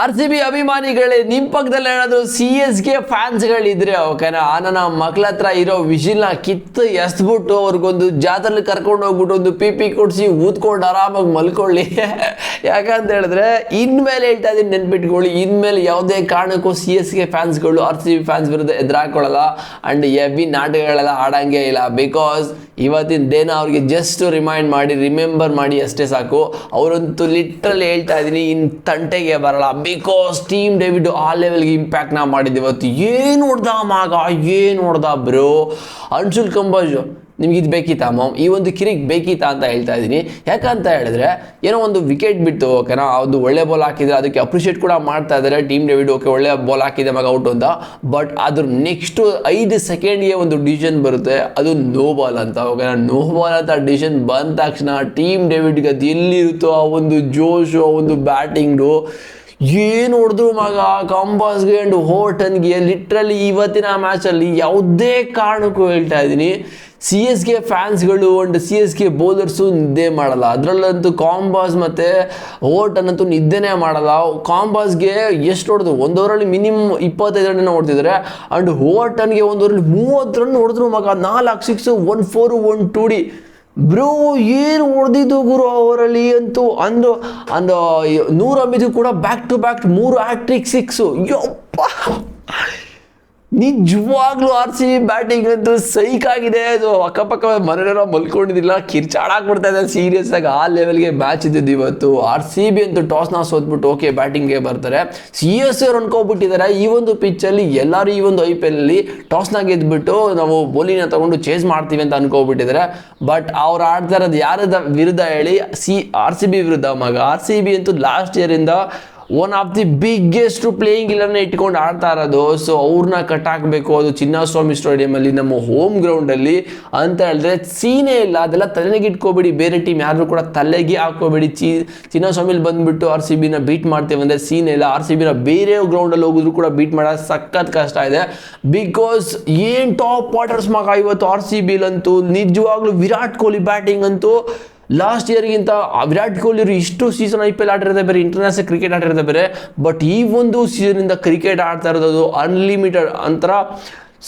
RCB ಅಭಿಮಾನಿಗಳೇ, ನಿಮ್ಮ ಪಕ್ಕದಲ್ಲಿ ಏನಾದ್ರು CSK ಫ್ಯಾನ್ಸ್ಗಳಿದ್ರೆ ಓಕೆನಾ, ನನ್ನ ಮಕ್ಳ ಹತ್ರ ಇರೋ ವಿಷಿಲ್ನ ಕಿತ್ತು ಎಸ್ಬಿಟ್ಟು ಅವ್ರಿಗೊಂದು ಜಾತ್ರೆಲಿ ಕರ್ಕೊಂಡು ಹೋಗ್ಬಿಟ್ಟು ಒಂದು ಪಿ ಕೊಡಿಸಿ ಊದ್ಕೊಂಡು ಆರಾಮಾಗಿ ಮಲ್ಕೊಳ್ಳಿ. ಯಾಕಂತ ಹೇಳಿದ್ರೆ ಇನ್ಮೇಲೆ ಹೇಳ್ತಾ ಇದೀನಿ, ನೆನ್ಪಿಟ್ಕೊಳ್ಳಿ, ಇನ್ಮೇಲೆ ಯಾವುದೇ ಕಾರಣಕ್ಕೂ CSK ಫ್ಯಾನ್ಸ್ಗಳು RCB ಫ್ಯಾನ್ಸ್ ವಿರುದ್ಧ ಎದುರಾಕೊಳ್ಳಲ್ಲ ಅಂಡ್ ಎವಿ ನಾಟಕಗಳೆಲ್ಲ ಆಡಂಗೆ ಇಲ್ಲ. ಬಿಕಾಸ್ ಇವತ್ತಿನ ಡೇನ ಅವ್ರಿಗೆ ಜಸ್ಟ್ ರಿಮೆಂಬರ್ ಮಾಡಿ ಅಷ್ಟೇ ಸಾಕು. ಅವರಂತೂ ಲಿಟ್ರಲಿ ಹೇಳ್ತಾ ಇದ್ದೀನಿ, ಇನ್ನು ತಂಟೆಗೆ ಬರಲ್ಲ. ಬಿಕಾಸ್ ಟೀಮ್ ಡೇವಿಡ್ ಆ ಲೆವೆಲ್ಗೆ ಇಂಪ್ಯಾಕ್ಟ್ನ ಮಾಡಿದ್ದು ಇವತ್ತು. ಏನು ನೋಡ್ದ ಮಗ, ಏನು ನೋಡ್ದ ಬ್ರೋ. ಅನ್ಶುಲ್ ಕಂಬೋಜ್ ನಿಮ್ಗೆ ಇದು ಬೇಕಿತ್ತಾ ಮಾಮ್, ಈ ಒಂದು ಕಿರಿಕ್ ಬೇಕಿತ್ತಾ ಅಂತ ಹೇಳ್ತಾ ಇದ್ದೀನಿ. ಯಾಕಂತ ಹೇಳಿದ್ರೆ ಏನೋ ಒಂದು ವಿಕೆಟ್ ಬಿಟ್ಟು ಓಕೆನಾ, ಅದು ಒಳ್ಳೆ ಬಾಲ್ ಹಾಕಿದ್ರೆ ಅದಕ್ಕೆ ಅಪ್ರಿಷಿಯೇಟ್ ಕೂಡ ಮಾಡ್ತಾ ಇದ್ದಾರೆ ಟೀಮ್ ಡೇವಿಡ್. ಓಕೆ, ಒಳ್ಳೆ ಬಾಲ್ ಹಾಕಿದೆ ಮಗ, ಔಟ್ ಅಂತ. ಬಟ್ ಅದ್ರ ನೆಕ್ಸ್ಟ್ 5 ಸೆಕೆಂಡ್ಗೆ ಒಂದು ಡಿಸಿಷನ್ ಬರುತ್ತೆ, ಅದು ನೋ ಬಾಲ್ ಅಂತ. ಓಕೆನಾ, ನೋ ಬಾಲ್ ಅಂತ ಡಿಸಿಷನ್ ಬಂದ ತಕ್ಷಣ ಟೀಮ್ ಡೇವಿಡ್ಗೆ ಅದು ಎಲ್ಲಿರುತ್ತೋ ಆ ಒಂದು ಜೋಶು, ಆ ಒಂದು ಬ್ಯಾಟಿಂಗು, ಏನು ಹೊಡೆದ್ರು ಮಗ ಕಂಬಾಸ್ಗೆ ಅಂಡ್ ಹೋರ್ಟನ್ಗೆ. ಲಿಟ್ರಲಿ ಇವತ್ತಿನ ಮ್ಯಾಚಲ್ಲಿ ಯಾವುದೇ ಕಾರಣಕ್ಕೂ ಹೇಳ್ತಾ ಇದ್ದೀನಿ, CSK ಫ್ಯಾನ್ಸ್ಗಳು ಅಂಡ್ CSK ಬೌಲರ್ಸು ನಿದ್ದೆ ಮಾಡಲ್ಲ. ಅದರಲ್ಲಂತೂ ಕಾಂಬಾಸ್ ಮತ್ತು ಹೋರ್ಟನ್ ಅಂತೂ ನಿದ್ದೆನೇ ಮಾಡಲ್ಲ. ಕಾಂಬಾಸ್ಗೆ ಎಷ್ಟು ಹೊಡೆದು 1 ಓವರಲ್ಲಿ ಮಿನಿಮಮ್ 25 ರನ್ ಹೊಡ್ತಿದ್ದಾರೆ. ಅಂಡ್ ಹೋರ್ಟನ್ಗೆ 1 ಓವರಲ್ಲಿ 30 ರನ್ ಹೊಡೆದ್ರು ಮಗ. 4 ಸಿಕ್ಸ್, 1 4 1 2D. ಬ್ರೋ ಏನು ಹೊಡೆದಿದ್ದು ಗುರು ಅವರಲ್ಲಿ ಅಂತೂ. ಅಂದು 100 ಅಂಬಿದ್ದು ಕೂಡ back to back 3 hattrick six. ಯಪ್ಪ, ನಿಜವಾಗ್ಲೂ RCB ಬ್ಯಾಟಿಂಗ್ ಅಂತೂ ಸೈಕ್ ಆಗಿದೆ. ಅದು ಅಕ್ಕಪಕ್ಕ ಮನೆಯೋ ಮಲ್ಕೊಂಡಿದ್ದಿಲ್ಲ, ಕಿರ್ಚಾಡಾಕ್ಬಿಡ್ತಾ ಇದೆ ಸೀರಿಯಸ್ ಆಗಿ. ಆ ಲೆವೆಲ್ಗೆ ಮ್ಯಾಚ್ ಇದ್ದಿದ್ದು ಇವತ್ತು. RCB ಅಂತೂ ಟಾಸ್ನ ಸೋತ್ಬಿಟ್ಟು ಓಕೆ ಬ್ಯಾಟಿಂಗ್ಗೆ ಬರ್ತಾರೆ. CSK ಅವ್ರು ಅನ್ಕೋಬಿಟ್ಟಿದ್ದಾರೆ ಈ ಒಂದು ಪಿಚ್ಚಲ್ಲಿ ಎಲ್ಲರೂ ಈ ಒಂದು IPL ಅಲ್ಲಿ ಟಾಸ್ನ ಗೆದ್ಬಿಟ್ಟು ನಾವು ಬೌಲಿಂಗ್ನ ತಗೊಂಡು ಚೇಸ್ ಮಾಡ್ತೀವಿ ಅಂತ ಅನ್ಕೋಬಿಟ್ಟಿದ್ದಾರೆ. ಬಟ್ ಅವ್ರು ಆಡ್ತಾ ಇರೋದು ಯಾರದ ವಿರುದ್ಧ ಹೇಳಿ, RCB ವಿರುದ್ಧ ಮಗ. RCB ಅಂತೂ ಲಾಸ್ಟ್ ಇಯರಿಂದ one of the biggest playing ಇಲ್ಲನ್ನ ಇಟ್ಕೊಂಡು ಆಡ್ತಾ ಇರೋದು. ಸೊ ಅವ್ರನ್ನ ಕಟ್ ಹಾಕಬೇಕು, ಅದು ಚಿನ್ನಸ್ವಾಮಿ ಸ್ಟೇಡಿಯಮಲ್ಲಿ, ನಮ್ಮ ಹೋಮ್ ಗ್ರೌಂಡಲ್ಲಿ ಅಂತ ಹೇಳಿದ್ರೆ ಸೀನೇ ಇಲ್ಲ. ಅದೆಲ್ಲ ತಲೆಗೆ ಇಟ್ಕೋಬೇಡಿ, ಬೇರೆ ಟೀಮ್ ಯಾರು ಕೂಡ ತಲೆಗೆ ಹಾಕೋಬೇಡಿ. ಚಿನ್ನಸ್ವಾಮಿಲಿ ಬಂದುಬಿಟ್ಟು RCBನ ಬೀಟ್ ಮಾಡ್ತೀವಿ ಅಂದರೆ ಸೀನೇ ಇಲ್ಲ. RCBನ ಬೇರೆ ಗ್ರೌಂಡಲ್ಲಿ ಹೋಗಿದ್ರು ಕೂಡ ಬೀಟ್ ಮಾಡೋದು ಸಖತ್ ಕಷ್ಟ ಇದೆ. ಬಿಕಾಸ್ ಏನು ಟಾಪ್ ವಾಟರ್ಸ್ ಮಗ ಇವತ್ತು RCBಲಂತೂ. ನಿಜವಾಗ್ಲೂ ವಿರಾಟ್ ಕೊಹ್ಲಿ ಬ್ಯಾಟಿಂಗ್ ಅಂತೂ ಲಾಸ್ಟ್ ಇಯರ್ಗಿಂತ ವಿರಾಟ್ ಕೊಹ್ಲಿ ಇಷ್ಟು ಸೀಸನ್ IPL ಆಡಿರೋದೇ ಬೇರೆ, ಇಂಟರ್ನ್ಯಾಷನಲ್ ಕ್ರಿಕೆಟ್ ಆಡಿರೋದೇ ಬೇರೆ. ಬಟ್ ಈ ಒಂದು ಸೀಸನಿಂದ ಕ್ರಿಕೆಟ್ ಆಡ್ತಾ ಇರೋದು ಅನ್ಲಿಮಿಟೆಡ್ ಅಂತರ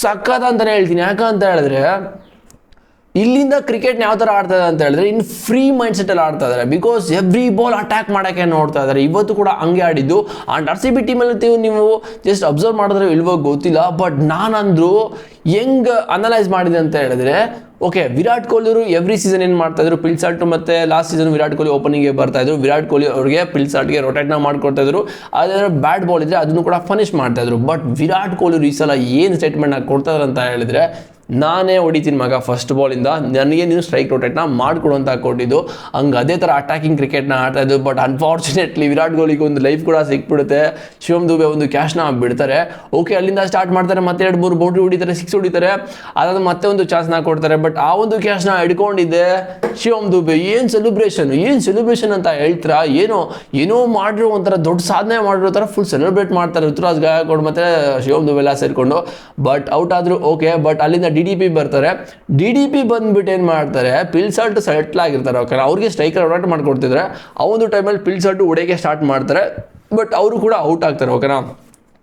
ಸಖತ್ ಅಂತಲೇ ಹೇಳ್ತೀನಿ. ಯಾಕಂತ ಹೇಳಿದ್ರೆ ಇಲ್ಲಿಂದ ಕ್ರಿಕೆಟ್ನ ಯಾವ ಥರ ಆಡ್ತಾ ಇದೆ ಅಂತ ಹೇಳಿದ್ರೆ ಇನ್ನು ಫ್ರೀ ಮೈಂಡ್ ಸೆಟ್ಟಲ್ಲಿ ಆಡ್ತಾ ಇದ್ದಾರೆ. ಬಿಕಾಸ್ ಎವ್ರಿ ಬಾಲ್ ಅಟ್ಯಾಕ್ ಮಾಡೋಕ್ಕೆ ನೋಡ್ತಾ ಇದ್ದಾರೆ. ಇವತ್ತು ಕೂಡ ಹಂಗೆ ಆಡಿದ್ದು. ಆ್ಯಂಡ್ RCB ಟೀಮಲ್ಲಿ ನೀವು ಜಸ್ಟ್ ಅಬ್ಸರ್ವ್ ಮಾಡಿದ್ರೆ ಇಲ್ವೋ ಗೊತ್ತಿಲ್ಲ, ಬಟ್ ನಾನಂದ್ರು ಹೆಂಗೆ ಅನಲೈಸ್ ಮಾಡಿದೆ ಅಂತ ಹೇಳಿದ್ರೆ, ಓಕೆ, ವಿರಾಟ್ ಕೊಹ್ಲಿ ಅವರು ಎವ್ರಿ ಸೀಸನ್ ಏನು ಮಾಡ್ತಾ ಇದ್ರು, ಪಿಲ್ಸಾಲ್ಟ್ ಮತ್ತು ಲಾಸ್ಟ್ ಸೀಸನ್ ವಿರಾಟ್ ಕೊಹ್ಲಿ ಓಪನಿಂಗ್ಗೆ ಬರ್ತಾ ಇದ್ರು. ವಿರಾಟ್ ಕೊಹ್ಲಿ ಅವ್ರಿಗೆ ಪಿಲ್ಸಾಲ್ಟ್ಗೆ ರೊಟೇಟ್ನ ಮಾಡ್ಕೊಡ್ತಾ ಇದ್ರು. ಅದಾದ್ರೆ ಬ್ಯಾಟ್ ಬಾಲ್ ಇದ್ರೆ ಅದನ್ನು ಕೂಡ ಫನಿಷ್ ಮಾಡ್ತಾ ಇದ್ರು. ಬಟ್ ವಿರಾಟ್ ಕೊಹ್ಲಿ ಈ ಸಲ ಏನು ಸ್ಟೇಟ್ಮೆಂಟ್ನ ಕೊಡ್ತಾರೆ ಅಂತ ಹೇಳಿದ್ರೆ, ನಾನೇ ಹೊಡಿತೀನಿ ಮಗ ಫಸ್ಟ್ ಬಾಲಿಂದ, ನನಗೆ ನೀನು ಸ್ಟ್ರೈಕ್ ರೊಟೇಟ್ನ ಮಾಡಿಕೊಡು ಅಂತ ಕೊಟ್ಟಿದ್ದು. ಹಂಗೆ ಅದೇ ಥರ ಅಟ್ಯಾಕಿಂಗ್ ಕ್ರಿಕೆಟ್ನ ಆಡ್ತಾ ಇದ್ದು. ಬಟ್ ಅನ್ಫಾರ್ಚುನೇಟ್ಲಿ ವಿರಾಟ್ ಕೊಹ್ಲಿಗೆ ಒಂದು ಲೈಫ್ ಕೂಡ ಸಿಕ್ಬಿಡುತ್ತೆ. ಶಿವಮ್ ದುಬೆ ಒಂದು ಕ್ಯಾಶ್ನ ಬಿಡ್ತಾರೆ. ಓಕೆ, ಅಲ್ಲಿಂದ ಸ್ಟಾರ್ಟ್ ಮಾಡ್ತಾರೆ, ಮತ್ತೆ 2-3 ಬೌಂಡ್ರಿ ಹೊಡಿತಾರೆ, 6 ಹೊಡಿತಾರೆ. ಅದಾದ ಮತ್ತೆ ಒಂದು ಚಾನ್ಸ್ನ ಕೊಡ್ತಾರೆ. ಬಟ್ ಆ ಒಂದು ಕ್ಯಾಶ್ನ ಹಿಡ್ಕೊಂಡಿದ್ದೆ ಶಿವಮ್ ದುಬೆ. ಏನು ಸೆಲೆಬ್ರೇಷನ್ ಅಂತ ಹೇಳ್ತೀರಾ? ಏನೋ ಮಾಡಿರೋ ಒಂಥರ ದೊಡ್ಡ ಸಾಧನೆ ಮಾಡಿರೋ ಥರ ಫುಲ್ ಸೆಲೆಬ್ರೇಟ್ ಮಾಡ್ತಾರೆ ಋತುರಾಜ್ ಗಾಯಕ್ವಾಡ್ ಮತ್ತು ಶಿವಮ್ ದುಬೆ ಎಲ್ಲ ಸೇರಿಕೊಂಡು. ಬಟ್ ಔಟ್ ಆದರೂ ಓಕೆ. ಬಟ್ ಅಲ್ಲಿಂದ DDP ಬರ್ತಾರೆ. DDP ಬಂದ್ಬಿಟ್ಟು ಏನು ಮಾಡ್ತಾರೆ, ಪಿಲ್ಸಾಲ್ಟ್ ಸೆಟ್ಲ್ ಆಗಿರ್ತಾರೆ. ಓಕೆ, ಅವ್ರಿಗೆ ಸ್ಟ್ರೈಕರ್ ರೊಟೇಟ್ ಮಾಡ್ಕೊಡ್ತಿದ್ರೆ ಆ ಒಂದು ಟೈಮಲ್ಲಿ ಪಿಲ್ಸಾಲ್ಟ್ ಹೊಡೆಯೋಕ್ಕೆ ಸ್ಟಾರ್ಟ್ ಮಾಡ್ತಾರೆ. ಬಟ್ ಅವರು ಕೂಡ ಔಟ್ ಆಗ್ತಾರೆ. ಓಕೆನಾ,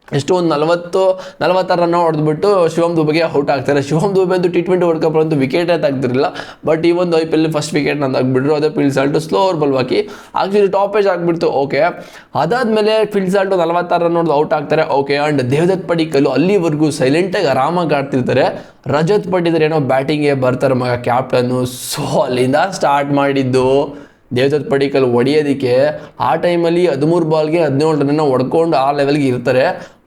ಎಷ್ಟು ಒಂದು 40-46 ರನ್ ಹೊಡೆದ್ಬಿಟ್ಟು ಶಿವಮ್ ದುಬೆಗೆ ಔಟ್ ಆಗ್ತಾರೆ. ಶಿವಮ್ ದುಬೆ ಅಂತೂ T20 ವರ್ಲ್ಡ್ ಕಪ್ ಅಂತೂ ವಿಕೆಟೇ ತೆಗ್ದಿರಲಿಲ್ಲ. ಬಟ್ ಈ ಒಂದು IPL ಫಸ್ಟ್ ವಿಕೆಟ್ನ ತೆಗ್ಬಿಟ್ರು. ಅದೇ ಪಿಲ್ಸಾಲ್ಟು ಸ್ಲೋ ಓವರ್ ಬಾಲ್ ಹಾಕಿ ಆಕ್ಚುಲಿ ಟಾಪ್ ಏಜ್ ಆಗಿಬಿಡ್ತು. ಓಕೆ, ಅದಾದಮೇಲೆ ಪಿಲ್ಸಾಲ್ಟು 46 ರನ್ ಹೊಡೆದು ಔಟ್ ಆಗ್ತಾರೆ. ಓಕೆ, ಆ್ಯಂಡ್ ದೇವದತ್ ಪಡಿಕ್ಕಲ್ ಅಲ್ಲಿವರೆಗೂ ಸೈಲೆಂಟಾಗಿ ಆರಾಮಾಗಿ ಆಡ್ತಿರ್ತಾರೆ. ರಜತ್ ಪಡಿಕ್ಕಲ್ ಏನೋ ಬ್ಯಾಟಿಂಗ್ಗೆ ಬರ್ತಾರೆ ಮಗ, ಕ್ಯಾಪ್ಟನ್ನು. ಸೊ ಅಲ್ಲಿಂದ ಸ್ಟಾರ್ಟ್ ಮಾಡಿದ್ದು ದೇವದತ್ ಪಡಿಕ್ಕಲ್ ಹೊಡೆಯೋದಕ್ಕೆ. ಆ ಟೈಮಲ್ಲಿ 13 ಬಾಲ್ಗೆ 17 ರನ್ನ ಹೊಡ್ಕೊಂಡು ಆ ಲೆವೆಲ್ಗೆ ಇರ್ತಾರೆ.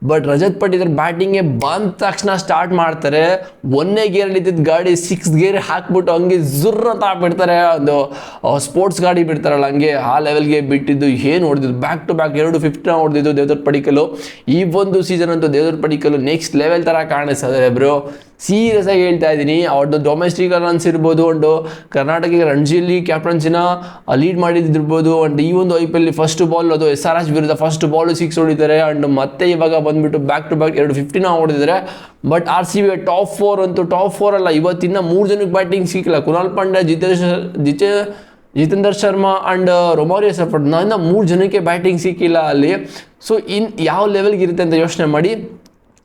ಬಟ್ ರಜತ್ ಪಡಿಕ್ಕಲ್ ಬ್ಯಾಟಿಂಗ್ಗೆ ಬಂದ ತಕ್ಷಣ ಸ್ಟಾರ್ಟ್ ಮಾಡ್ತಾರೆ. 1ನೇ ಗೇರಲ್ಲಿ ಇದ್ದಿದ್ದು ಗಾಡಿ 6th ಗೇರ್ ಹಾಕ್ಬಿಟ್ಟು ಹಂಗೆ ಜುರ್ರ ಅಂತ ಬಿಡ್ತಾರೆ. ಒಂದು ಸ್ಪೋರ್ಟ್ಸ್ ಗಾಡಿ ಬಿಡ್ತಾರಲ್ಲ ಹಂಗೆ ಆ ಲೆವೆಲ್ಗೆ ಬಿಟ್ಟಿದ್ದು. ಏನು ಹೊಡೆದಿದ್ದು, ಬ್ಯಾಕ್ ಟು ಬ್ಯಾಕ್ 2 50ನ ಹೊಡೆದಿದ್ದು ದೇವದತ್ ಪಡಿಕ್ಕಲ್. ಈ ಒಂದು ಸೀಸನ್ ಅಂತೂ ದೇವದತ್ ಪಡಿಕ್ಕಲ್ ನೆಕ್ಸ್ಟ್ ಲೆವೆಲ್ ಥರ ಕಾಣಿಸ್ತದೆ ಬ್ರೋ. ಸೀರಿಯಸ್ ಆಗಿ ಹೇಳ್ತಾ ಇದ್ದೀನಿ. ಅವ್ರದ್ದು ಡೊಮೆಸ್ಟಿಕ್ ರನ್ಸ್ ಇರ್ಬೋದು, ಒಂದು ಕರ್ನಾಟಕ ರಣಜಿಯಲ್ಲಿ ಕ್ಯಾಪ್ಟನ್ಸಿನ ಲೀಡ್ ಮಾಡಿದ್ದಿರ್ಬೋದು. ಅಂಡ್ ಈ ಒಂದು IPL ಫಸ್ಟ್ ಬಾಲ್ ಅದು SRH ವಿರುದ್ಧ ಫಸ್ಟ್ ಬಾಲ್ 6 ಹೊಡಿತಾರೆ. ಅಂಡ್ ಮತ್ತೆ ಇವಾಗ ಬಂದ್ಬಿಟ್ಟು ಬ್ಯಾಕ್ ಟು ಬ್ಯಾಕ್ 2 50ನ ಹೊಡೆದಿದ್ದಾರೆ. ಬಟ್ RCB ಟಾಪ್ 4 ಅಂತೂ ಟಾಪ್ 4 ಅಲ್ಲ, ಇವತ್ತಿನ 3 ಜನಕ್ಕೆ ಬ್ಯಾಟಿಂಗ್ ಸಿಕ್ಕಿಲ್ಲ. ಕುನಾಲ್ ಪಾಂಡ್ಯ, ಜಿತೇಂದರ್ ಶರ್ಮಾ ಆ್ಯಂಡ್ ರೊಮಾರಿಯೋ ಸೆಫರ್ಡ್ ನನ್ನ 3 ಜನಕ್ಕೆ ಬ್ಯಾಟಿಂಗ್ ಸಿಕ್ಕಿಲ್ಲ ಅಲ್ಲಿ. ಸೊ ಯಾವ ಲೆವೆಲ್ಗೆ ಇರುತ್ತೆ ಅಂತ ಯೋಚನೆ ಮಾಡಿ.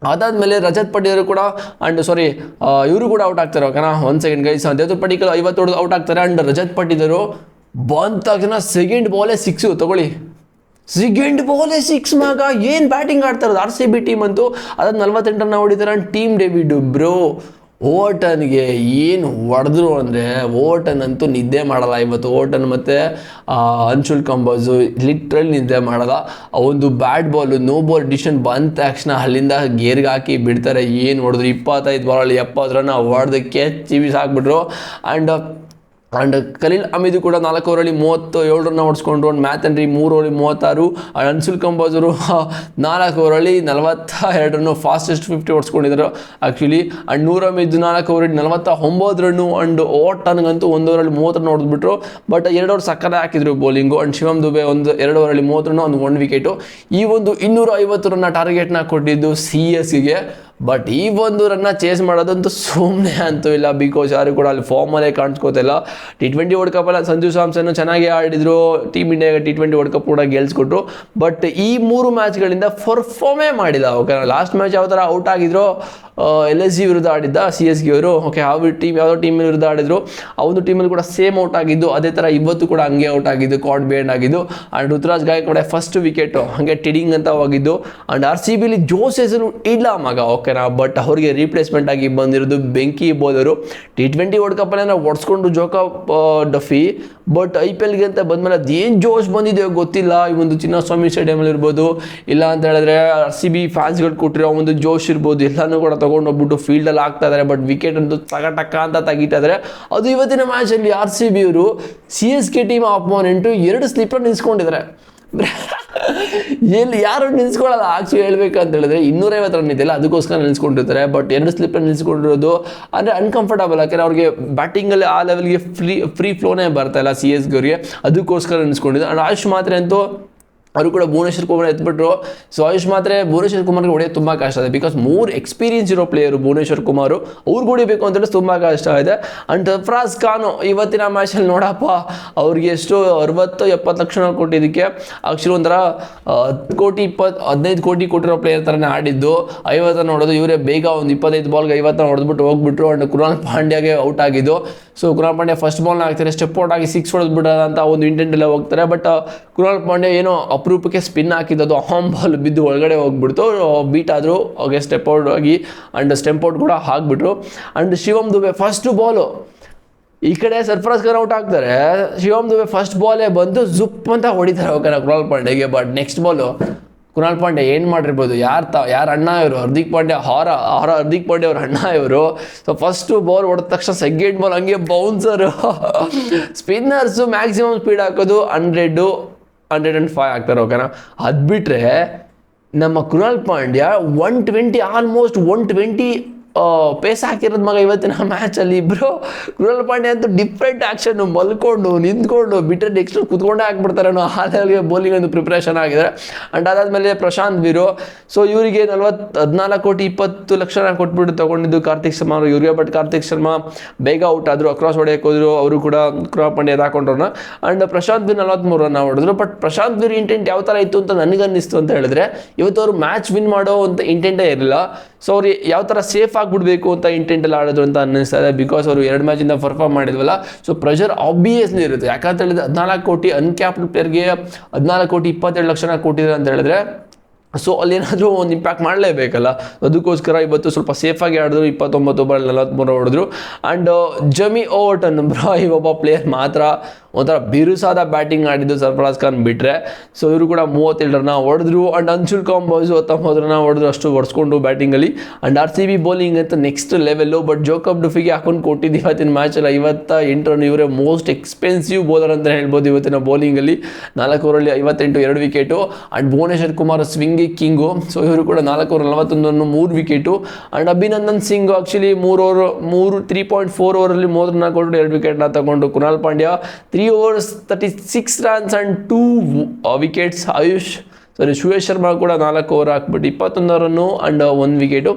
ಅದಾದಮೇಲೆ ರಜತ್ ಪಟಿದಾರ್ ಕೂಡ ಇವರು ಕೂಡ ಔಟ್ ಆಗ್ತಾರೆ. ಓಕೆನಾ, 1 ಸೆಕೆಂಡ್ ಗೈಸ್. ದೇವದತ್ ಪಡಿಕ್ಕಲ್ 50 ಹೊಡೆದು ಔಟ್ ಆಗ್ತಾರೆ. ಆ್ಯಂಡ್ ರಜತ್ ಪಟಿದಾರು ಬಂದ ತಕ್ಷಣ ಸೆಕೆಂಡ್ ಬಾಲೇ 6 ತಗೊಳ್ಳಿ. ಸೆಕೆಂಡ್ ಬಾಲೇ 6 ಮಗ, ಏನು ಬ್ಯಾಟಿಂಗ್ ಆಡ್ತಾರೆ RCB ಟೀಮ್ ಅಂತೂ. ಅದಾದ 48 ರನ್ ಹೊಡಿತಾರೆ. ಆ್ಯಂಡ್ ಟೀಮ್ ಡೇವಿಡ್ ಬ್ರೋ ಓವರ್ಟನ್ಗೆ ಏನು ಹೊಡೆದ್ರು ಅಂದರೆ, ಓವರ್ಟನ್ ಅಂತೂ ನಿದ್ದೆ ಮಾಡಲ್ಲ ಇವತ್ತು. ಓವರ್ಟನ್ ಮತ್ತು ಅನ್ಶುಲ್ ಕಂಬೋಜು ಲಿಟ್ರಲಿ ನಿದ್ದೆ ಮಾಡಲ್ಲ. ಒಂದು bat ball no ball decision ಬಂದ ತಕ್ಷಣ ಅಲ್ಲಿಂದ ಗೇರ್ಗೆ ಹಾಕಿ ಬಿಡ್ತಾರೆ. ಏನು ಹೊಡೆದ್ರು, 25 ಬಾಲಲ್ಲಿ 70 ರನ್ ಹೊಡೆದಕ್ಕೆ ಚಿವಿಸ್ ಹಾಕ್ಬಿಟ್ರು. ಆ್ಯಂಡ್ ಖಲೀಲ್ ಅಹಮದ್ ಕೂಡ 4 ಓವರಲ್ಲಿ 37 ರನ್ ಹೊಡ್ಸ್ಕೊಂಡ್ರು. ಒಂದು ಮ್ಯಾಥ್ ಹೆನ್ರಿ 3 ಓವರಲ್ಲಿ 36. ಅನ್ಸುಲ್ ಕಂಬೋಜರು 4 ಓವರಲ್ಲಿ 42 ರನ್ನು, ಫಾಸ್ಟೆಸ್ಟ್ 50 ಹೊಡ್ಸ್ಕೊಂಡಿದ್ರು ಆ್ಯಕ್ಚುಲಿ. ಆ್ಯಂಡ್ ನೂರ್ ಅಹಮದ್ 4 ಓವರಲ್ಲಿ 49 ರನ್ನು. ಆ್ಯಂಡ್ ಓವರ್ಟನ್ಗಂತೂ 1 ಓವರಲ್ಲಿ 30 ರನ್ ಹೊಡೆದ್ಬಿಟ್ರು. ಬಟ್ 2 ಓವರ್ ಸಕ್ಕರೆ ಹಾಕಿದ್ರು ಬೌಲಿಂಗು. ಆ್ಯಂಡ್ ಶಿವಮ್ ದುಬೆ 2 ಓವರಲ್ಲಿ 30 ರನ್ನು, 1 ವಿಕೆಟು. ಈ ಒಂದು 250 ರನ್ನ ಟಾರ್ಗೆಟ್ನ ಕೊಟ್ಟಿದ್ದು CSಗೆ. ಬಟ್ ಈ ಒಂದು ರನ್ನ ಚೇಸ್ ಮಾಡೋದಂತೂ ಸುಮ್ಮನೆ ಅಂತೂ ಇಲ್ಲ, ಬಿಕಾಸ್ ಯಾರು ಕೂಡ ಅಲ್ಲಿ ಫಾರ್ಮಲ್ಲೇ ಕಾಣಿಸ್ಕೋತಿಲ್ಲ. T20 ವರ್ಲ್ಡ್ ಕಪ್ಪಲ್ಲ ಸಂಜು ಸ್ಯಾಮ್ಸನ್ ಚೆನ್ನಾಗಿ ಆಡಿದ್ರು. ಟೀಮ್ ಇಂಡಿಯಾಗೆ T20 ವರ್ಲ್ಡ್ ಕಪ್ ಕೂಡ ಗೆಲ್ಸ್ಕೊಟ್ರು. ಬಟ್ ಈ 3 ಮ್ಯಾಚ್ಗಳಿಂದ ಪರ್ಫಾರ್ಮೇ ಮಾಡಿಲ್ಲ. ಓಕೆ, ಲಾಸ್ಟ್ ಮ್ಯಾಚ್ ಯಾವ ಥರ ಔಟ್ ಆಗಿದ್ರು, LSG ವಿರುದ್ಧ ಆಡಿದ್ದ CSG ಅವರು. ಓಕೆ, ಯಾವುದೋ ಟೀಮ್ ವಿರುದ್ಧ ಆಡಿದ್ರು, ಆ ಒಂದು ಟೀಮಲ್ಲಿ ಕೂಡ ಸೇಮ್ ಔಟ್ ಆಗಿದ್ದು. ಅದೇ ಥರ ಇವತ್ತು ಕೂಡ ಹಂಗೆ ಔಟ್ ಆಗಿದ್ದು, ಕಾರ್ಡ್ ಬೇಂಡ್ ಆಗಿದ್ದು. And Ruturaj Gaikwad first wicket ಹಾಗೆ ಟಿಡಿಂಗ್ ಅಂತ ಹೋಗಿದ್ದು. ಆ್ಯಂಡ್ RCBಲಿ ಜೋಸ್ ಹೆಸರು ಇಲ್ಲ ಮಗ, ಓಕೆನಾ. ಬಟ್ ಅವ್ರಿಗೆ ರೀಪ್ಲೇಸ್ಮೆಂಟ್ ಆಗಿ ಬಂದಿರೋದು ಬೆಂಕಿ ಬೌಲರು. T20 ವರ್ಲ್ಡ್ ಕಪ್ಪಲ್ಲಿ ಹೊಡ್ಸ್ಕೊಂಡು ಜೋಕಾಬ್ ಡಫಿ. ಬಟ್ IPLಗೆ ಅಂತ ಬಂದಮೇಲೆ ಅದೇನು ಜೋಶ್ ಬಂದಿದೆ ಗೊತ್ತಿಲ್ಲ. ಈ ಒಂದು ಚಿನ್ನಸ್ವಾಮಿ ಸ್ಟೇಡಿಯಮಲ್ಲಿ ಇರ್ಬೋದು, ಇಲ್ಲ ಅಂತ ಹೇಳಿದ್ರೆ RCB ಫ್ಯಾನ್ಸ್ಗಳು ಕೊಟ್ಟಿರೋ ಒಂದು ಜೋಶ್ ಇರ್ಬೋದು, ಎಲ್ಲನೂ ಕೂಡ ತೊಗೊಂಡೋಗ್ಬಿಟ್ಟು ಫೀಲ್ಡಲ್ಲಿ ಆಗ್ತಾ ಇದ್ದಾರೆ. ಬಟ್ ವಿಕೆಟ್ ಅಂತೂ ಟಕ ಅಂತ ತೆಗಿತಾ ಇದ್ದಾರೆ. ಅದು ಇವತ್ತಿನ ಮ್ಯಾಚಲ್ಲಿ RCB ಅವರು CSK ಟೀಮ್ ಅಪೋನೆಂಟು 2 ಸ್ಲಿಪ್ಪರ್ ನಿಲ್ಸ್ಕೊಂಡಿದ್ದಾರೆ. ಯಾರು ನಿಲ್ಸ್ಕೊಳ್ಳಲ್ಲ ಆಕ್ಚುಲಿ ಹೇಳ್ಬೇಕಂತ ಹೇಳಿದ್ರೆ. 250 ರನ್ ಇದೆಯಲ್ಲ, ಅದಕ್ಕೋಸ್ಕರ ನಿಲ್ಸ್ಕೊಂಡಿರ್ತಾರೆ. ಬಟ್ 2 ಸ್ಲಿಪ್ಪರ್ ನಿಲ್ಸ್ಕೊಂಡಿರೋದು ಅಂದರೆ ಅನ್ಕಂಫರ್ಟಬಲ್. ಯಾಕೆಂದರೆ ಅವ್ರಿಗೆ ಬ್ಯಾಟಿಂಗಲ್ಲಿ ಆ ಲೆವೆಲ್ಗೆ ಫ್ರೀ ಫ್ಲೋನೇ ಬರ್ತಾ ಇಲ್ಲ CSG ಅವರಿಗೆ, ಅದಕ್ಕೋಸ್ಕರ ನಿಲ್ಸ್ಕೊಂಡಿದ್ದು. ಆ್ಯಂಡ್ ಆಯುಷ್ ಮಾತ್ರೆ ಅಂತೂ ಅವರು ಕೂಡ ಭುವನೇಶ್ವರ್ ಕುಮಾರ್ ಎತ್ಬಿಟ್ರು. ಸೊ ಆಯುಷ್ ಮಾತ್ರೆ ಭುವನೇಶ್ವರ್ ಕುಮಾರ್ಗೆ ಹೊಡೆಯೋದು ತುಂಬ ಕಷ್ಟ ಇದೆ, ಬಿಕಾಸ್ 3 ಎಕ್ಸ್ಪೀರಿಯನ್ಸ್ ಇರೋ ಪ್ಲೇಯರು ಭುವನೇಶ್ವರ್ ಕುಮಾರು. ಅವ್ರಿಗೆ ಹೊಡಿಬೇಕು ಅಂತೇಳಿ ತುಂಬ ಕಷ್ಟ ಇದೆ. ಆ್ಯಂಡ್ ಸರ್ಫರಾಜ್ ಖಾನ್ ಇವತ್ತಿನ ಮ್ಯಾಚಲ್ಲಿ ನೋಡಪ್ಪ, ಅವ್ರಿಗೆ ಎಷ್ಟು 60-70 ಲಕ್ಷ ಕೊಟ್ಟಿದ್ದಕ್ಕೆ ಆ್ಯಕ್ಚುಲಿ ಒಂಥರ 15 ಕೋಟಿ ಕೊಟ್ಟಿರೋ ಪ್ಲೇಯರ್ ಥರನೇ ಆಡಿದ್ದು. 50 ರನ್ ಹೊಡೆದು ಇವರೇ ಬೇಗ ಒಂದು 25 ಬಾಲ್ಗೆ 50 ರನ್ ಹೊಡೆದ್ಬಿಟ್ಟು ಹೋಗ್ಬಿಟ್ರು. ಆ್ಯಂಡ್ ಕೃಣಾಲ್ ಪಾಂಡ್ಯಾಗೆ ಔಟ್ ಆಗಿದ್ದು. ಸೊ ಕೃಣಾಲ್ ಪಾಂಡ್ಯ ಫಸ್ಟ್ ಬಾಲ್ನ ಹಾಕ್ತಾರೆ, ಸ್ಟೆಪ್ ಔಟ್ ಆಗಿ 6 ಹೊಡೆದ್ಬಿಡೋದು ಅಂತ ಒಂದು ಇಂಟೆಂಟಲ್ಲೇ ಹೋಗ್ತಾರೆ. ಬಟ್ ಕೃಣಾಲ್ ಪಾಂಡ್ಯ ಏನೋ ಅಪರೂಪಕ್ಕೆ ಸ್ಪಿನ್ ಹಾಕಿದ್ದು, ಆನ್ ಬಾಲ್ ಬಿದ್ದು ಒಳಗಡೆ ಹೋಗ್ಬಿಡ್ತು, ಬೀಟ್ ಆದರೂ ಹಾಗೆ ಸ್ಟೆಪ್ ಔಟ್ ಆಗಿ. ಆ್ಯಂಡ್ ಸ್ಟೆಂಪ್ ಔಟ್ ಕೂಡ ಹಾಕ್ಬಿಟ್ರು. ಆ್ಯಂಡ್ ಶಿವಮ್ ದುಬೆ ಫಸ್ಟ್ ಬಾಲು, ಈ ಕಡೆ ಸರ್ಫರಾಜ್ ಖಾನ್ ಔಟ್ ಆಗ್ತಾರೆ, ಶಿವಮ್ ದುಬೆ ಫಸ್ಟ್ ಬಾಲೇ ಬಂದು ಜುಪ್ ಅಂತ ಹೊಡಿತಾರೆ ಓಕೆನಾ ಕೃಣಾಲ್ ಪಾಂಡ್ಯಗೆ. ಬಟ್ ನೆಕ್ಸ್ಟ್ ಬಾಲು ಕೃಣಾಲ್ ಪಾಂಡ್ಯ ಏನು ಮಾಡಿರ್ಬೋದು, ಯಾರು ಅಣ್ಣ ಇವರು ಹಾರ್ದಿಕ್ ಪಾಂಡ್ಯ, ಹಾರ್ದಿಕ್ ಪಾಂಡ್ಯ ಅವ್ರ ಅಣ್ಣ ಇವರು. ಸೊ ಫಸ್ಟು ಬಾಲ್ ಹೊಡೆದ ತಕ್ಷಣ ಸೆಕೆಂಡ್ ಬಾಲ್ ಹಂಗೆ ಬೌನ್ಸರು. ಸ್ಪಿನ್ನರ್ಸು ಮ್ಯಾಕ್ಸಿಮಮ್ ಸ್ಪೀಡ್ ಹಾಕೋದು 105 ಆಗ್ತಾರೆ ಓಕೆನಾ. ಅದು ಬಿಟ್ಟರೆ ನಮ್ಮ ಕೃಣಾಲ್ ಪಾಂಡ್ಯ 120 ಆಲ್ಮೋಸ್ಟ್ 120 ಪೇಸ್ ಹಾಕಿರೋದು ಮಗ ಇವತ್ತಿನ ಮ್ಯಾಚಲ್ಲಿ. ಇಬ್ಬರು ಕೃಣಾಲ್ ಪಾಂಡ್ಯ ಅಂತೂ ಡಿಫ್ರೆಂಟ್ ಆ್ಯಕ್ಷನ್ನು, ಮಲ್ಕೊಂಡು ನಿಂತ್ಕೊಂಡು ಬಿಟ್ಟರೆ ನೆಕ್ಸ್ಟ್ ಕುತ್ಕೊಂಡೇ ಹಾಕ್ಬಿಡ್ತಾರೆ ಅನ್ನೋ ಆ ಲೆವೆಲ್ಗೆ ಬೌಲಿಂಗ್ ಒಂದು ಪ್ರಿಪ್ರೇಷನ್ ಆಗಿದ್ದಾರೆ. ಆ್ಯಂಡ್ ಅದಾದಮೇಲೆ ಪ್ರಶಾಂತ್ ವೀರು. ಸೊ ಇವರಿಗೆ 14 ಕೋಟಿ 20 ಲಕ್ಷ ಕೊಟ್ಬಿಟ್ಟು ತೊಗೊಂಡಿದ್ದು ಕಾರ್ತಿಕ್ ಶರ್ಮಾ ಅವರು. ಇವ್ರಿಗೆ ಬಟ್ ಕಾರ್ತಿಕ್ ಶರ್ಮಾ ಬೇಗ ಔಟ್ ಆದರು, ಅಕ್ರಾಸ್ ಹೊಡೆಯಕ್ಕೆ ಹೋದ್ರು. ಅವರು ಕೂಡ ಕೃಣಾಲ್ ಪಾಂಡ್ಯ ಹಾಕೊಂಡ್ರನ್ನ. ಆ್ಯಂಡ್ ಪ್ರಶಾಂತ್ ವೀರ್ 43 ರನ್ ಹೊಡೆದ್ರು. ಬಟ್ ಪ್ರಶಾಂತ್ ವೀರ್ ಇಂಟೆಂಟ್ ಯಾವ ಥರ ಇತ್ತು ಅಂತ ನನಗನ್ನಿಸ್ತು ಅಂತ ಹೇಳಿದ್ರೆ, ಇವತ್ತು ಅವರು ಮ್ಯಾಚ್ ವಿನ್ ಮಾಡೋ ಅಂತ ಇಂಟೆಂಟೇ ಇರಲಿಲ್ಲ. ಸೊ ಅವ್ರು ಯಾವ ಥರ ಸೇಫ್ ಆಗಿಬಿಡ್ಬೇಕು ಅಂತ ಇಂಟೆಂಟಲ್ಲಿ ಆಡೋದು ಅಂತ ಅನ್ನಿಸ್ತಾ ಇದೆ, ಬಿಕಾಸ್ ಅವರು 2 ಮ್ಯಾಚಿಂದ ಪರ್ಫಾರ್ಮ್ ಮಾಡಿದ್ವಲ್ಲ. ಸೊ ಪ್ರೆಷರ್ ಆಬ್ವಿಯಸ್ಲಿ ಇರುತ್ತೆ. ಯಾಕಂತ ಹೇಳಿದ್ರೆ 14 ಕೋಟಿ ಅನ್ಕ್ಯಾಪ್ಡ್ ಪ್ಲೇಯರ್ಗೆ 14 ಕೋಟಿ 27 ಲಕ್ಷ ಕೊಟ್ಟಿದ್ದಾರೆ ಅಂತ ಹೇಳಿದ್ರೆ, ಸೊ ಅಲ್ಲೇನಾದರೂ ಒಂದು ಇಂಪ್ಯಾಕ್ಟ್ ಮಾಡಲೇಬೇಕಲ್ಲ. ಅದಕ್ಕೋಸ್ಕರ ಇವತ್ತು ಸ್ವಲ್ಪ ಸೇಫಾಗಿ ಆಡಿದ್ರು. 29 ಬಾಲ್ 43 ಹೊಡೆದ್ರು. ಆ್ಯಂಡ್ ಜಮಿ ಓವರ್ಟನ್ ಈ ಒಬ್ಬ ಪ್ಲೇಯರ್ ಮಾತ್ರ ಒಂಥರ ಬಿರುಸಾದ ಬ್ಯಾಟಿಂಗ್ ಆಡಿದ್ದು ಸರ್ಫರಾಜ್ ಖಾನ್ ಬಿಟ್ಟರೆ. ಸೊ ಇವರು ಕೂಡ 37 ರನ್ ಹೊಡೆದ್ರು. ಆ್ಯಂಡ್ ಅನ್ಶುಲ್ ಕಂಬೋಜ್ 19 ರನ್ ಹೊಡೆದ್ರು, ಅಷ್ಟು ಹೊಡ್ಸ್ಕೊಂಡು ಬ್ಯಾಟಿಂಗಲ್ಲಿ. ಆ್ಯಂಡ್ RCB ಬೌಲಿಂಗ್ ಅಂತ ನೆಕ್ಸ್ಟ್ ಲೆವೆಲ್ಲು. ಬಟ್ ಜೋಕಬ್ ಡುಫಿಗೆ ಹಾಕೊಂಡು ಕೊಟ್ಟಿದ್ದು ಇವತ್ತಿನ ಮ್ಯಾಚಲ್ಲಿ 58 ರನ್. ಇವರೇ ಮೋಸ್ಟ್ ಎಕ್ಸ್ಪೆನ್ಸಿವ್ ಬೌಲರ್ ಅಂತ ಹೇಳ್ಬೋದು ಇವತ್ತಿನ ಬೌಲಿಂಗಲ್ಲಿ. 4 ಓವರಲ್ಲಿ 58, 2 wicket. And Bhuvneshwar Kumar swing king. So ಇವರು ಕೂಡ 4 over 41 run, 3 wicket. And Abhinandan Singh actually 3.4 ಓವರಲ್ಲಿ 3 ರನ್ ಕೊಟ್ಟು 2 ವಿಕೆಟ್ನ ತಗೊಂಡು. Krunal Pandya 3 overs 36 runs and 2 wickets. AYUSH ಸಾರಿ ಸುಯೇಶ್ ಶರ್ಮಾ ಕೂಡ 4 ಓವರ್ ಹಾಕ್ಬಿಟ್ಟು 21 ರನ್ನು ಆ್ಯಂಡ್ 1 ವಿಕೆಟು.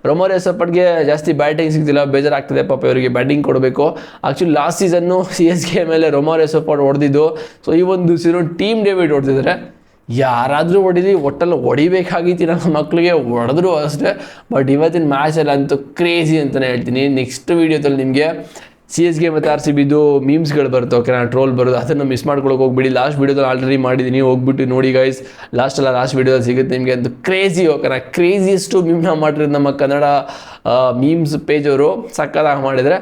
ರೊಮಾರಿಯೋ ಸಪಟ್ಗೆ ಜಾಸ್ತಿ ಬ್ಯಾಟಿಂಗ್ ಸಿಗ್ತಿಲ್ಲ, ಬೇಜಾರಾಗ್ತದೆ ಪಾಪ ಇವರಿಗೆ ಬ್ಯಾಟಿಂಗ್ ಕೊಡಬೇಕು. ಆ್ಯಕ್ಚುಲಿ ಲಾಸ್ಟ್ ಸೀಸನ್ನು CSK ಮೇಲೆ ರೊಮಾರಿಯೋ ಸಪಟ್ ಹೊಡೆದಿದ್ದು. ಸೊ ಈ ಒಂದು ಸೀಸನ್ ಟೀಮ್ ಡೇವಿಡ್ ಹೊಡೆದಿದ್ದಾರೆ. ಯಾರಾದರೂ ಹೊಡೀಲಿ, ಒಟ್ಟಲ್ಲಿ ಹೊಡಿಬೇಕಾಗಿತ್ತು ನಮ್ಮ ಮಕ್ಕಳಿಗೆ, ಹೊಡೆದ್ರು ಅಷ್ಟೇ. ಬಟ್ ಇವತ್ತಿನ ಮ್ಯಾಚಲ್ಲಿ ಅಂತೂ ಕ್ರೇಜಿ ಅಂತಲೇ ಹೇಳ್ತೀನಿ. ನೆಕ್ಸ್ಟ್ ವೀಡಿಯೋದಲ್ಲಿ ನಿಮಗೆ CSK ಮತ್ತು RCBದು ಮೀಮ್ಸ್ಗಳು ಬರುತ್ತೆ, ಓಕೆ, ನಾನು ಟ್ರೋಲ್ ಬರೋದು, ಅದನ್ನು ಮಿಸ್ ಮಾಡ್ಕೊಳಕ್ಕೆ ಹೋಗ್ಬಿಡಿ. ಲಾಸ್ಟ್ ವೀಡಿಯೋದಲ್ಲಿ ಆಲ್ರೆಡಿ ಮಾಡಿದ್ದೀನಿ, ಹೋಗ್ಬಿಟ್ಟು ನೋಡಿ ಗೈಸ್. ಲಾಸ್ಟ್ ವೀಡಿಯೋದಲ್ಲಿ ಸಿಗುತ್ತೆ ನಿಮಗೆ. ಅಂತೂ ಕ್ರೇಜಿ, ಓಕೆನಾ, ಕ್ರೇಜಿಯಷ್ಟು ಮೀಮ್ನ ಮಾಡಿರೋದು ನಮ್ಮ ಕನ್ನಡ ಮೀಮ್ಸ್ ಪೇಜ್ ಅವರು. ಸಕ್ಕತ್ತಾಗಿ ಮಾಡಿದರೆ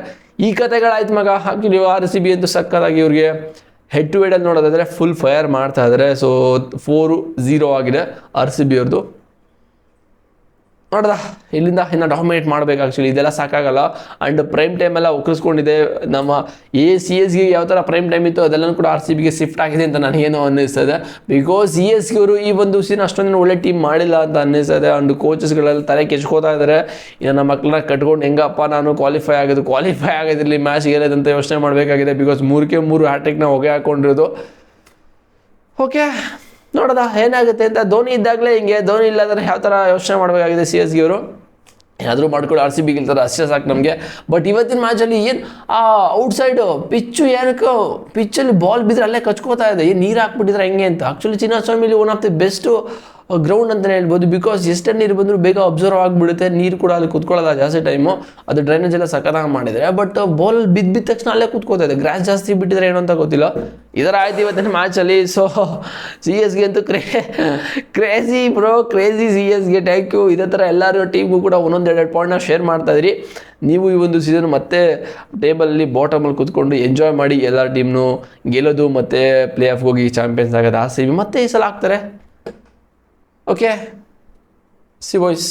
ಈ ಕತೆಗಳಾಯ್ತು ಮಗ. ಹಾಕಿ ನೀವು RCB ಅಂತೂ ಸಕ್ಕತ್ತಾಗಿ ಇವ್ರಿಗೆ ಹೆಡ್ ಟು ಹೆಡಲ್ಲಿ ನೋಡೋದಾದರೆ ಫುಲ್ ಫೈರ್ ಮಾಡ್ತಾ ಇದ್ದಾರೆ. ಸೊ 4-0 ಆಗಿದೆ RCB ಅವ್ರದ್ದು. ನೋಡ್ದ ಇಲ್ಲಿಂದ ಇನ್ನು ಡಾಮಿನೇಟ್ ಮಾಡಬೇಕು. ಆ್ಯಕ್ಚುಲಿ ಇದೆಲ್ಲ ಸಾಕಾಗಲ್ಲ. ಆ್ಯಂಡ್ ಪ್ರೈಮ್ ಟೈಮೆಲ್ಲ ಒಕ್ಕರಿಸ್ಕೊಂಡಿದೆ. ನಮ್ಮ CSK ಯಾವ ಥರ ಪ್ರೈಮ್ ಟೈಮ್ ಇತ್ತು ಅದೆಲ್ಲನೂ ಕೂಡ RCBಗೆ ಶಿಫ್ಟ್ ಆಗಿದೆ ಅಂತ ನನಗೇನೋ ಅನ್ನಿಸ್ತದೆ. ಬಿಕಾಸ್ CSK ಅವರು ಈ ಒಂದು ಸೀನ್ ಅಷ್ಟೊಂದು ಒಳ್ಳೆ ಟೀಮ್ ಮಾಡಿಲ್ಲ ಅಂತ ಅನ್ನಿಸ್ತದೆ. ಆ್ಯಂಡ್ ಕೋಚಸ್ಗಳೆಲ್ಲ ತಲೆ ಕೆಚ್ಕೋತಾ ಇದ್ದಾರೆ. ಇನ್ನು ನಮ್ಮ ಮಕ್ಕಳನ್ನ ಕಟ್ಕೊಂಡು ಹೆಂಗಪ್ಪ ನಾನು ಕ್ವಾಲಿಫೈ ಆಗೋದಿರಲಿ, ಮ್ಯಾಚ್ ಗೆಲ್ಲೋದಂತ ಯೋಚನೆ ಮಾಡಬೇಕಾಗಿದೆ. ಬಿಕಾಸ್ 3-3 ಹ್ಯಾಟ್ರಿಕ್ನ ಹೊಗೆ ಹಾಕ್ಕೊಂಡಿರೋದು. ಓಕೆ, ನೋಡೋದ ಏನಾಗುತ್ತೆ ಅಂತ. ಧೋನಿ ಇದ್ದಾಗಲೇ ಹಿಂಗೆ, ಧೋನಿ ಇಲ್ಲಾಂದರೆ ಯಾವ ಥರ ಯೋಚನೆ ಮಾಡಬೇಕಾಗಿದೆ CSK ಅವರು. ಏನಾದರೂ ಮಾಡ್ಕೊಂಡು RCB ಗೆಲ್ತಾರೆ ಅಷ್ಟೇ ಸಾಕು ನಮಗೆ. ಬಟ್ ಇವತ್ತಿನ ಮ್ಯಾಚಲ್ಲಿ ಏನು ಔಟ್ಸೈಡು ಪಿಚ್ಚು, ಏನಕ್ಕೆ ಪಿಚ್ಚಲ್ಲಿ ಬಾಲ್ ಬಿದ್ದರೆ ಅಲ್ಲೇ ಕಚ್ಕೋತಾ ಇದೆ, ಏನು ನೀರು ಹಾಕ್ಬಿಟ್ಟಿದ್ರೆ ಹೆಂಗೆ ಅಂತ. ಆ್ಯಕ್ಚುಲಿ ಚಿನ್ನಸ್ವಾಮಿಲಿ one of the best ground ಅಂತಲೇ ಹೇಳ್ಬೋದು. ಬಿಕಾಸ್ ಎಷ್ಟೇ ನೀರು ಬಂದರೂ ಬೇಗ ಅಬ್ಸರ್ವ್ ಆಗಿಬಿಡುತ್ತೆ, ನೀರು ಕೂಡ ಅಲ್ಲಿ ಕುತ್ಕೊಳ್ಳೋದ ಜಾಸ್ತಿ ಟೈಮು. ಅದು ಡ್ರೈನೇಜ್ ಎಲ್ಲ ಸಕ್ಕತ್ತಾಗಿ ಮಾಡಿದರೆ. ಬಟ್ ಬಾಲ್ ಬಿದ್ದ ತಕ್ಷಣ ಅಲ್ಲೇ ಕೂತ್ಕೋತಾ ಇದೆ. ಗ್ರಾಸ್ ಜಾಸ್ತಿ ಬಿಟ್ಟಿದ್ರೆ ಏನು ಅಂತ ಗೊತ್ತಿಲ್ಲ. ಈ ಥರ ಆಯ್ತು ಇವತ್ತಿನ ಮ್ಯಾಚಲ್ಲಿ. ಸೊ CSK ಅಂತೂ crazy bro, crazy CSK. Thank you. ಇದೇ ಥರ ಎಲ್ಲರೂ ಟೀಮ್ಗೂ ಕೂಡ 1-2 ಪಾಯಿಂಟ್ನ ಶೇರ್ ಮಾಡ್ತಾಯಿದ್ರಿ. ನೀವು ಈ ಒಂದು ಸೀಸನ್ ಮತ್ತೆ ಟೇಬಲಲ್ಲಿ ಬಾಟಮಲ್ಲಿ ಕೂತ್ಕೊಂಡು ಎಂಜಾಯ್ ಮಾಡಿ. ಎಲ್ಲ ಟೀಮ್ನು ಗೆಲ್ಲೋದು ಮತ್ತು ಪ್ಲೇ ಆಫ್ಗೆ ಹೋಗಿ ಚಾಂಪಿಯನ್ಸ್ ಆಗೋದು RCB ಮತ್ತೆ ಈ ಸಲ ಆಗ್ತಾರೆ. Okay, C boys.